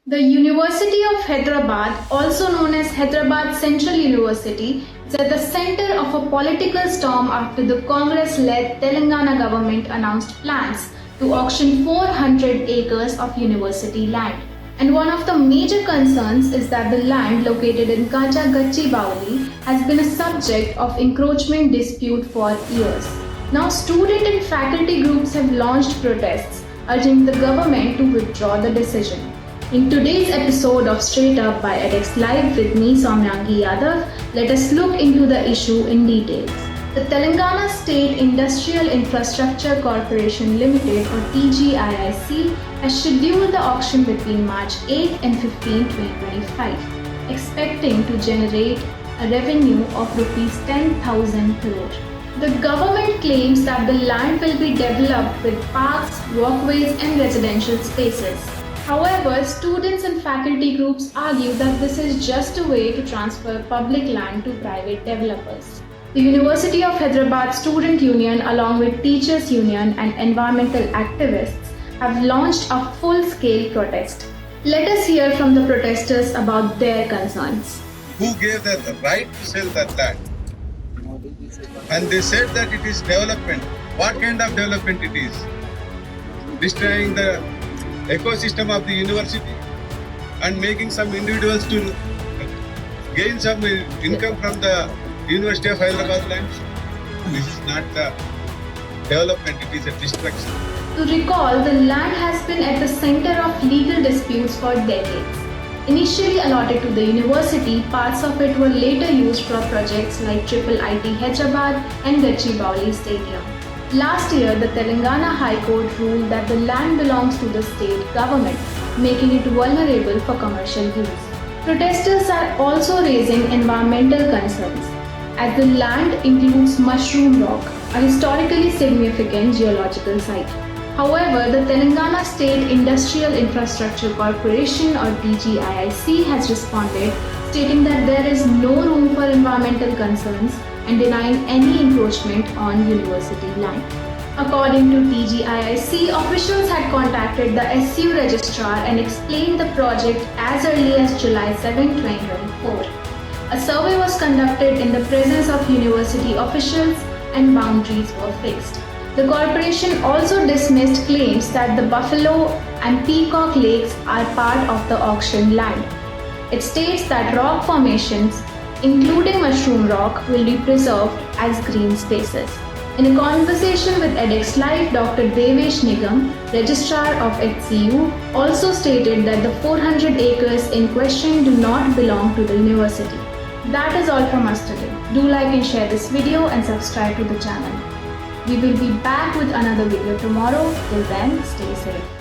The University of Hyderabad, also known as Hyderabad Central University, is at the center of a political storm after the Congress-led Telangana government announced plans to auction 400 acres of university land. And one of the major concerns is that the land located in Kacha Gachibowli has been a subject of encroachment dispute for years. Now, student and faculty groups have launched protests urging the government to withdraw the decision. In today's episode of Straight Up by edX Live with me, Soumyangi Yadav, let us look into the issue in details. The Telangana State Industrial Infrastructure Corporation Limited or TGIIC has scheduled the auction between March 8 and 15, 2025, expecting to generate a revenue of Rs 10,000 crore. The government claims that the land will be developed with parks, walkways and residential spaces. However, students and faculty groups argue that this is just a way to transfer public land to private developers. The University of Hyderabad Student Union along with Teachers Union and environmental activists have launched a full-scale protest. Let us hear from the protesters about their concerns. Who gave them the right to sell that land? And they said that it is development. What kind of development it is? Destroying the ecosystem of the university and making some individuals to gain some income from the University of Hyderabad land. This is not the development, it is a destruction. To recall, the land has been at the center of legal disputes for decades. Initially allotted to the university, parts of it were later used for projects like IIIT Hyderabad and Gachibowli Stadium. Last year, the Telangana High Court ruled that the land belongs to the state government, making it vulnerable for commercial use. Protesters are also raising environmental concerns, as the land includes Mushroom Rock, a historically significant geological site. However, the Telangana State Industrial Infrastructure Corporation or TGIIC has responded, stating that there is no room for environmental concerns and denying any encroachment on university land. According to TGIIC, officials had contacted the SU registrar and explained the project as early as July 7, 2024. A survey was conducted in the presence of university officials and boundaries were fixed. The corporation also dismissed claims that the Buffalo and Peacock Lakes are part of the auction land. It states that rock formations, including Mushroom Rock, will be preserved as green spaces. In a conversation with edX Live, Dr. Devesh Nigam, Registrar of HCU, also stated that the 400 acres in question do not belong to the university. That is all from us today. Do like and share this video and subscribe to the channel. We will be back with another video tomorrow. Till then, stay safe.